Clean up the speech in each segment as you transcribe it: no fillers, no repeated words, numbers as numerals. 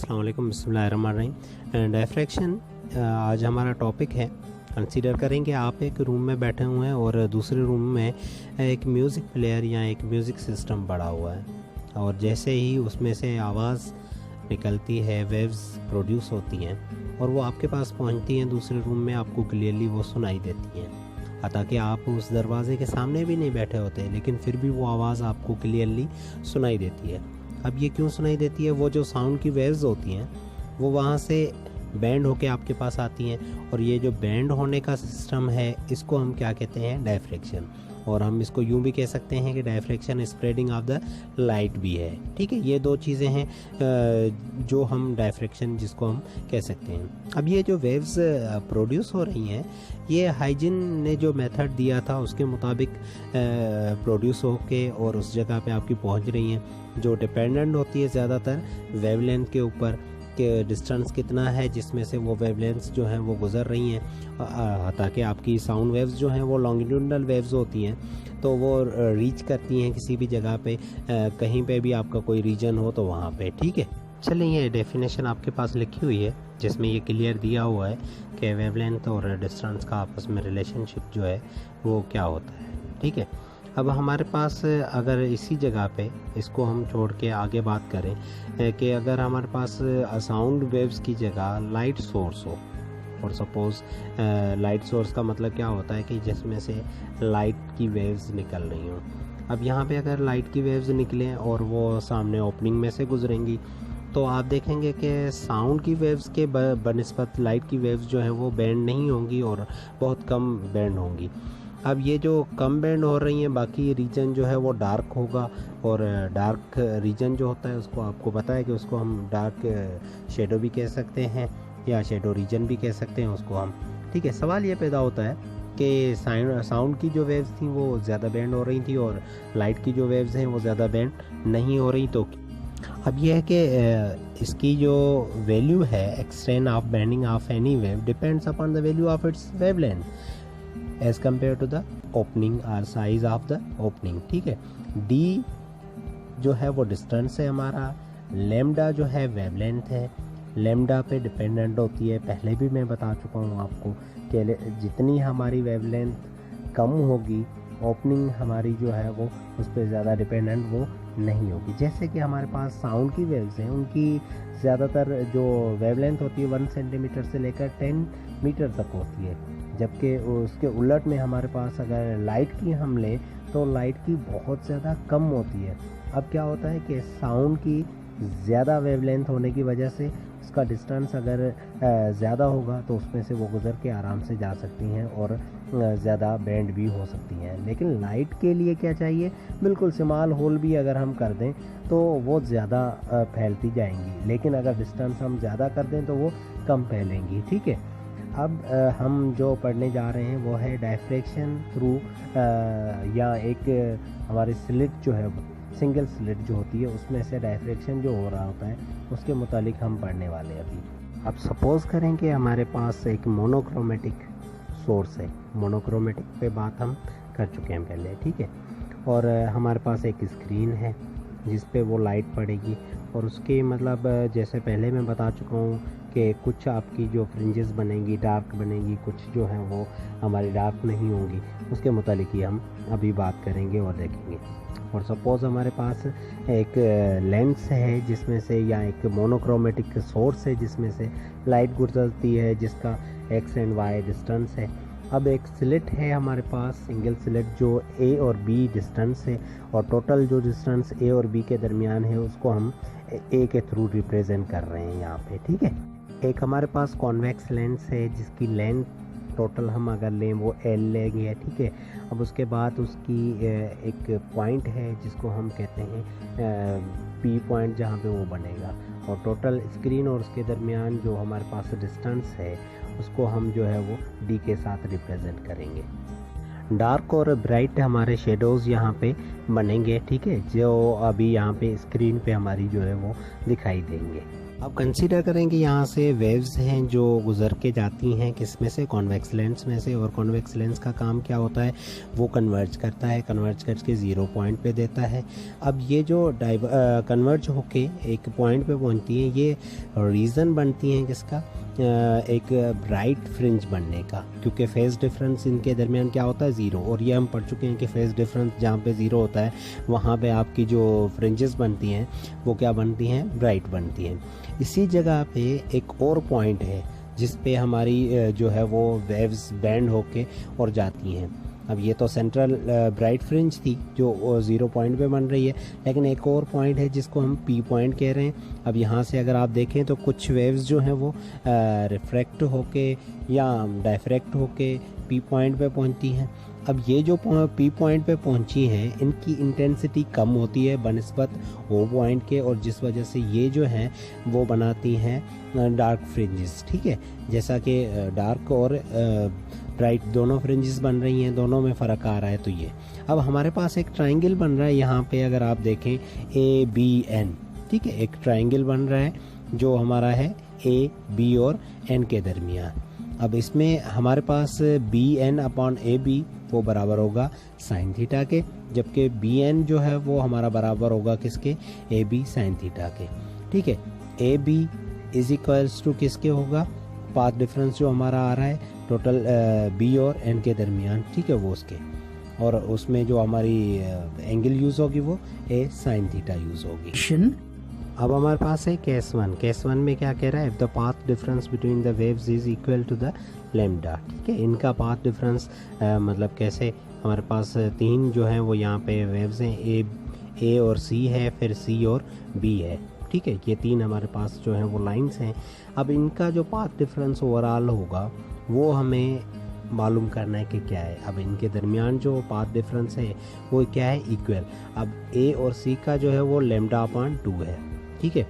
अस्सलाम वालेकुम, बिस्मिल्लाहिर्रहमानिर्रहीम। डायफ्रैक्शन आज हमारा टॉपिक है। कंसीडर करेंगे आप एक रूम में बैठे हुए हैं और दूसरे रूम में एक म्यूज़िक प्लेयर या एक म्यूज़िक सिस्टम पड़ा हुआ है, और जैसे ही उसमें से आवाज़ निकलती है, वेव्स प्रोड्यूस होती हैं और वो आपके पास पहुंचती हैं दूसरे रूम में, आपको क्लियरली वो सुनाई देती हैं। हालांकि आप उस दरवाजे के सामने भी नहीं बैठे होते, लेकिन फिर भी वो आवाज़ आपको क्लियरली सुनाई देती है। अब ये क्यों सुनाई देती है? वो जो साउंड की वेव्स होती हैं वो वहाँ से बैंड होके आपके पास आती हैं, और ये जो बैंड होने का सिस्टम है इसको हम क्या कहते हैं? डायफ्रैक्शन। और हम इसको यूँ भी कह सकते हैं कि diffraction spreading of the light भी है। ठीक है, ये दो चीज़ें हैं जो हम डायफ्रैक्शन जिसको हम कह सकते हैं। अब ये जो वेव्स प्रोड्यूस हो रही हैं, ये हाइजीन ने जो मेथड दिया था उसके मुताबिक प्रोड्यूस होके और उस जगह पे आपकी पहुंच रही हैं, जो डिपेंडेंट होती है ज़्यादातर वेवलेंथ के ऊपर कि डिस्टेंस कितना है जिसमें से वो वेवलेंथ्स जो हैं वो गुज़र रही हैं, ताकि आपकी साउंड वेव्स जो हैं वो लॉन्गिट्यूडनल वेव्स होती हैं, तो वो रीच करती हैं किसी भी जगह पे, कहीं पे भी आपका कोई रीजन हो तो वहाँ पे। ठीक है, चलिए ये डेफिनेशन आपके पास लिखी हुई है जिसमें ये क्लियर दिया हुआ है कि वेवलेंथ और डिस्टेंस का आपस में रिलेशनशिप जो है वो क्या होता है। ठीक है, अब हमारे पास अगर इसी जगह पे इसको हम छोड़ के आगे बात करें कि अगर हमारे पास साउंड वेव्स की जगह लाइट सोर्स हो, और सपोज़ लाइट सोर्स का मतलब क्या होता है कि जिसमें से लाइट की वेव्स निकल रही हों। अब यहाँ पे अगर लाइट की वेव्स निकलें और वो सामने ओपनिंग में से गुजरेंगी, तो आप देखेंगे कि साउंड की वेव्स के बनिस्बत लाइट की वेव्स जो हैं वो बैंड नहीं होंगी और बहुत कम बैंड होंगी। अब ये जो कम बैंड हो रही हैं, बाकी रीजन जो है वो डार्क होगा, और डार्क रीजन जो होता है उसको आपको पता है कि उसको हम डार्क शेडो भी कह सकते हैं या शेडो रीजन भी कह सकते हैं उसको हम। ठीक है, सवाल ये पैदा होता है कि साउंड की जो वेव्स थी वो ज़्यादा बैंड हो रही थी और लाइट की जो वेव्स हैं वो ज़्यादा बैंड नहीं हो रही, तो अब यह है कि इसकी जो वैल्यू है extent of bending of any wave depends upon the value of its wavelength as compare to the opening और साइज ऑफ द ओपनिंग। ठीक है, डी जो है वो डिस्टेंस है हमारा, लेमडा जो है वेवलेंथ है, लेमडा पे डिपेंडेंट होती है। पहले भी मैं बता चुका हूँ आपको कि जितनी हमारी वेवलेंथ कम होगी, ओपनिंग हमारी जो है वो उस पर ज़्यादा डिपेंडेंट वो नहीं होगी। जैसे कि हमारे पास साउंड की वेव्स हैं, उनकी ज़्यादातर जो वेवलेंथ होती है 1 सेंटीमीटर से लेकर 10 मीटर तक होती है, जबकि उसके उलट में हमारे पास अगर लाइट की हम लें तो लाइट की बहुत ज़्यादा कम होती है। अब क्या होता है कि साउंड की ज़्यादा वेवलेंथ होने की वजह से उसका डिस्टेंस अगर ज़्यादा होगा तो उसमें से वो गुज़र के आराम से जा सकती हैं और ज़्यादा बैंड भी हो सकती हैं। लेकिन लाइट के लिए क्या चाहिए? बिल्कुल स्मॉल होल भी अगर हम कर दें तो वो ज़्यादा फैलती जाएंगी, लेकिन अगर डिस्टेंस हम ज़्यादा कर दें तो वो कम फैलेंगी। ठीक है, अब हम जो पढ़ने जा रहे हैं वो है डायफ्रैक्शन थ्रू, या एक हमारी स्लिट जो है सिंगल स्लिट जो होती है उसमें से डायफ्रैक्शन जो हो रहा होता है उसके मुतालिक हम पढ़ने वाले हैं अभी। अब सपोज़ करें कि हमारे पास एक मोनोक्रोमेटिक सोर्स है। मोनोक्रोमेटिक पे बात हम कर चुके हैं पहले। ठीक है, और हमारे पास एक स्क्रीन है जिस पे वो लाइट पड़ेगी, और उसके मतलब जैसे पहले मैं बता चुका हूँ कि कुछ आपकी जो फ्रिंजेस बनेंगी डार्क बनेंगी, कुछ जो हैं वो हमारी डार्क नहीं होंगी। उसके मुतालिक ही हम अभी बात करेंगे और देखेंगे। और सपोज़ हमारे पास एक लेंस है जिसमें से, या एक मोनोक्रोमेटिक सोर्स है जिसमें से लाइट गुजरती है, जिसका एक्स एंड वाई डिस्टेंस है। अब एक स्लिट है हमारे पास, सिंगल स्लिट, जो ए और बी डिस्टेंस है, और टोटल जो डिस्टेंस ए और बी के दरमियान है उसको हम ए के थ्रू रिप्रेजेंट कर रहे हैं यहाँ पे। ठीक है, एक हमारे पास कॉन्वेक्स लेंस है जिसकी लेंथ टोटल हम अगर लें वो एल लेंगे। ठीक है, अब उसके बाद उसकी एक पॉइंट है जिसको हम कहते हैं पी पॉइंट, जहाँ पे वो बनेगा, और टोटल स्क्रीन और उसके दरमियान जो हमारे पास डिस्टेंस है उसको हम जो है वो डी के साथ रिप्रेजेंट करेंगे। डार्क और ब्राइट हमारे शेडोज़ यहाँ पे बनेंगे, ठीक है, जो अभी यहाँ पे स्क्रीन पे हमारी जो है वो दिखाई देंगे। अब कंसीडर करें कि यहाँ से वेव्स हैं जो गुजर के जाती हैं किस में से, कॉन्वेक्स लेंस में से, और कॉन्वेक्स लेंस का काम क्या होता है, वो कन्वर्ज करता है, कन्वर्ज करके 0 पॉइंट पे देता है। अब ये जो कन्वर्ज होके एक पॉइंट पे पहुँचती हैं, ये रीज़न बनती हैं किसका, एक ब्राइट फ्रिंज बनने का, क्योंकि फेज डिफरेंस इनके दरमियान क्या होता है, 0, और ये हम पढ़ चुके हैं कि फेज डिफरेंस जहाँ पे 0 होता है वहाँ पे आपकी जो फ्रिंजेस बनती हैं वो क्या बनती हैं, ब्राइट बनती हैं। इसी जगह पे एक और पॉइंट है जिस पे हमारी जो है वो वेव्स बैंड होके और जाती हैं। अब ये तो सेंट्रल ब्राइट फ्रिंज थी जो 0 पॉइंट पे बन रही है, लेकिन एक और पॉइंट है जिसको हम पी पॉइंट कह रहे हैं। अब यहाँ से अगर आप देखें तो कुछ वेव्स जो हैं वो रिफ्रैक्ट होके या डायफ्रैक्ट होके पी पॉइंट पे पहुँचती हैं। अब ये जो पी पॉइंट पे पहुंची हैं इनकी इंटेंसिटी कम होती है बनिस्बत ओ पॉइंट के, और जिस वजह से ये जो हैं वो बनाती हैं डार्क फ्रिंजेस, ठीक है। जैसा कि डार्क और ब्राइट दोनों फ्रिंजेस बन रही हैं, दोनों में फ़र्क आ रहा है। तो ये अब हमारे पास एक ट्रायंगल बन रहा है यहाँ पे, अगर आप देखें ABN, ठीक है, एक ट्रायंगल बन रहा है जो हमारा है AB और N के दरमियान। अब इसमें हमारे पास BN/AB वो बराबर होगा साइन थीटा के, जबकि BN जो है वो हमारा बराबर होगा किसके, AB साइन थीटा के, ठीक है। AB इज इक्वल्स टू किसके होगा, पाथ डिफरेंस जो हमारा आ रहा है टोटल B और N के दरमियान, ठीक है, वो उसके, और उसमें जो हमारी एंगल यूज़ होगी वो A साइन थीटा यूज़ होगी। अब हमारे पास है केस 1। केस 1 में क्या कह रहा है, if the path difference between the waves is equal to the lambda, ठीक है। इनका पाथ डिफरेंस मतलब कैसे, हमारे पास 3 जो हैं वो यहाँ पे वेव्स हैं, A और C है, फिर C और B है, ठीक है। ये 3 हमारे पास जो हैं वो लाइंस हैं। अब इनका जो पाथ डिफरेंस ओवरऑल होगा वो हमें मालूम करना है कि क्या है। अब इनके दरमियान जो पाथ डिफरेंस है वो क्या है, इक्वल। अब A और C का जो है वो λ/2 है, ठीक है।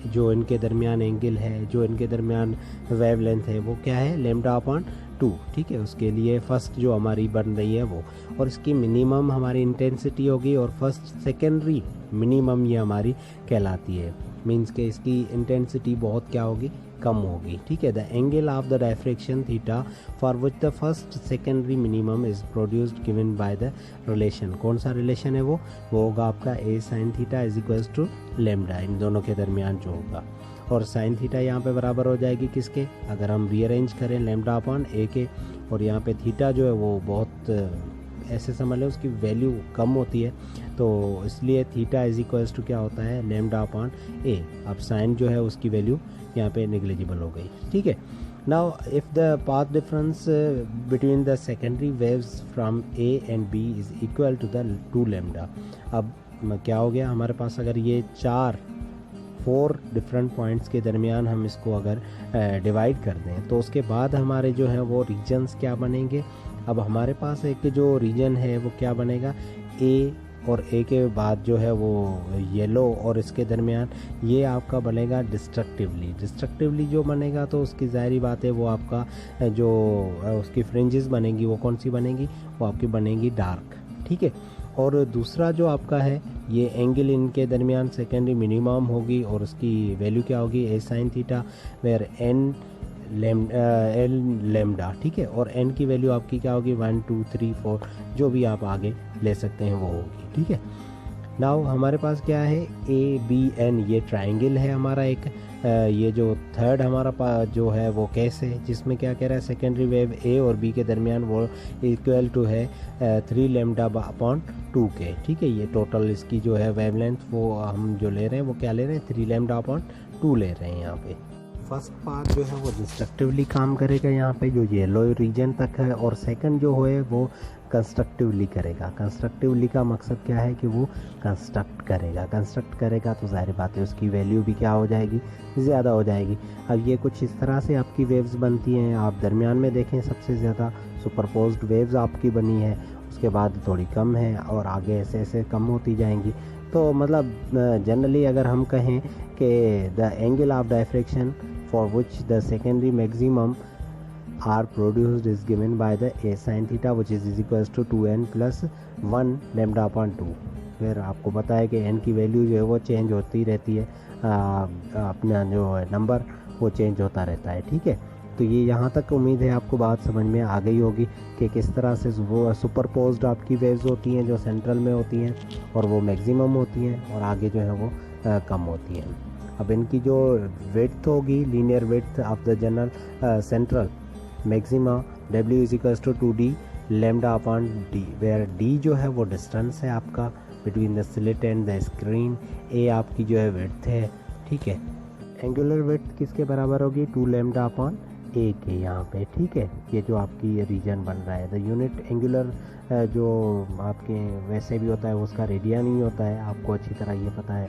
जो इनके दरमियान एंगल है, जो इनके दरमियान वेव लेंथ है वो क्या है, λ/2, ठीक है। उसके लिए फर्स्ट जो हमारी बन रही है वो, और इसकी मिनिमम हमारी इंटेंसिटी होगी, और फर्स्ट सेकेंडरी मिनिमम ये हमारी कहलाती है। मीन्स के इसकी इंटेंसिटी बहुत क्या होगी, कम होगी, ठीक है। The angle of the diffraction theta for which the first secondary minimum is produced given by the relation, कौन सा रिलेशन है वो होगा आपका A sine theta is equals to lambda, इन दोनों के दरमियान जो होगा। और साइन थीटा यहाँ पे बराबर हो जाएगी किसके, अगर हम रीअरेंज करें λ/A के, और यहाँ पे थीटा जो है वो बहुत ऐसे समझ लो उसकी वैल्यू कम होती है, तो इसलिए थीटा इज इक्वल्स टू क्या होता है, λ/A। अब साइन जो है उसकी वैल्यू यहाँ पे नेग्लिजिबल हो गई, ठीक है। Now if the path difference between the secondary waves from A and B is equal to lambda. अब क्या हो गया हमारे पास, अगर ये 4 डिफरेंट पॉइंट्स के दरमियान हम इसको अगर डिवाइड कर दें तो उसके बाद हमारे जो है वो रीजन्स क्या बनेंगे। अब हमारे पास एक जो रीजन है वो क्या बनेगा, A और A के बाद जो है वो येलो, और इसके दरमियान ये आपका बनेगा डिस्ट्रक्टिवली जो बनेगा, तो उसकी ज़ाहिरी बात है वो आपका जो उसकी फ्रिंजेस बनेंगी वो कौन सी बनेगी, वो आपकी बनेगी डार्क, ठीक है। और दूसरा जो आपका है ये एंगल इनके दरमियान सेकेंडरी मिनिमम होगी, और उसकी वैल्यू क्या होगी, A sine theta, where L lambda, ठीक है। और N की वैल्यू आपकी क्या होगी, 1 2 3 4 जो भी आप आगे ले सकते हैं वो होगी, ठीक है। नाउ हमारे पास क्या है, ABN ये ट्रायंगल है हमारा एक। ये जो थर्ड हमारा जो है वो केस है जिसमें क्या कह रहा है, सेकेंडरी वेव A और B के दरमियान वो इक्वल टू है 3 λ/2 के, ठीक है। ये टोटल इसकी जो है वेवलेंथ वो हम जो ले रहे हैं वो क्या ले रहे हैं, 3 λ/2 ले रहे हैं यहाँ पे। फर्स्ट पार्ट जो है वो डिस्ट्रक्टिवली काम करेगा यहाँ पे जो येलो रीजन तक है, और सेकंड जो है वो कंस्ट्रक्टिवली करेगा। कंस्ट्रक्टिवली का मकसद क्या है कि वो कंस्ट्रक्ट करेगा तो ज़ाहिर बात है उसकी वैल्यू भी क्या हो जाएगी, ज़्यादा हो जाएगी। अब ये कुछ इस तरह से आपकी वेव्स बनती हैं। आप दरमियान में देखें सबसे ज़्यादा सुपरपोज्ड वेव्स आपकी बनी है, उसके बाद थोड़ी कम है, और आगे ऐसे ऐसे कम होती जाएंगी। तो मतलब जनरली अगर हम कहें कि the angle of diffraction for which the secondary maximum are produced is given by the a sin theta which is equals to 2n plus 1 lambda upon 2। फिर आपको पता है कि n की वैल्यू जो है वो चेंज होती रहती है, अपना जो है नंबर वो चेंज होता रहता है। ठीक है, तो ये यहाँ तक उम्मीद है आपको बात समझ में आ गई होगी कि किस तरह से वो सुपरपोज्ड आपकी वेव्स होती हैं जो सेंट्रल में होती हैं और वो मैक्सिमम होती हैं और आगे जो है वो कम होती हैं। अब इनकी जो विड्थ होगी, linear width of the general central maxima W is equals to 2D lambda upon D, where D जो है वो डिस्टेंस है आपका between the slit and the screen, A आपकी जो है विड्थ है। ठीक है, एंगुलर विड्थ किसके बराबर होगी, 2 लैम्डा अपॉन A के यहाँ पे। ठीक है, ये जो आपकी रीजन बन रहा है, द यूनिट एंगुलर जो आपके वैसे भी होता है उसका रेडियन ही होता है, आपको अच्छी तरह ये पता है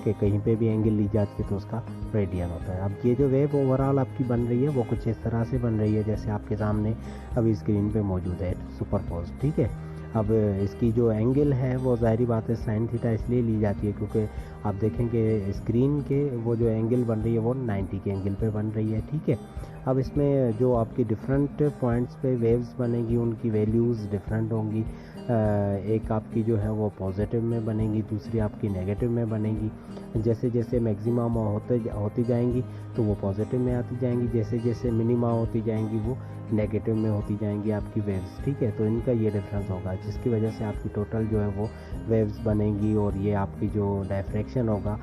कि कहीं पे भी एंगल ली जाती है तो उसका रेडियन होता है। अब ये जो वेव ओवरऑल आपकी बन रही है वो कुछ इस तरह से बन रही है जैसे आपके सामने अभी स्क्रीन पे मौजूद है, सुपरपोज। ठीक है, अब इसकी जो एंगल है वो ज़ाहिरी बात है साइन थीटा इसलिए ली जाती है क्योंकि आप देखें कि स्क्रीन के वो जो एंगल बन रही है वो 90 के एंगल पे बन रही है। ठीक है, अब इसमें जो आपकी डिफरेंट पॉइंट्स पे वेव्स बनेगी उनकी वैल्यूज़ डिफरेंट होंगी। एक आपकी जो है वो पॉजिटिव में बनेगी, दूसरी आपकी नेगेटिव में बनेगी। जैसे जैसे मैक्सिमम होती जाएंगी तो वो पॉजिटिव में आती जाएंगी, जैसे जैसे मिनिमा होती जाएंगी वो नेगेटिव में होती जाएंगी आपकी वेव्स। ठीक है, तो इनका ये डिफरेंस होगा जिसकी वजह से आपकी टोटल जो है वो वेव्स बनेंगी और ये आपकी जो डायफ्रैक्शन होगा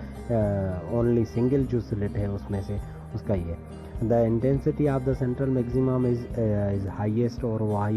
ओनली सिंगल जो स्लिट है उसमें से उसका ये the intensity of the central maximum is highest और वो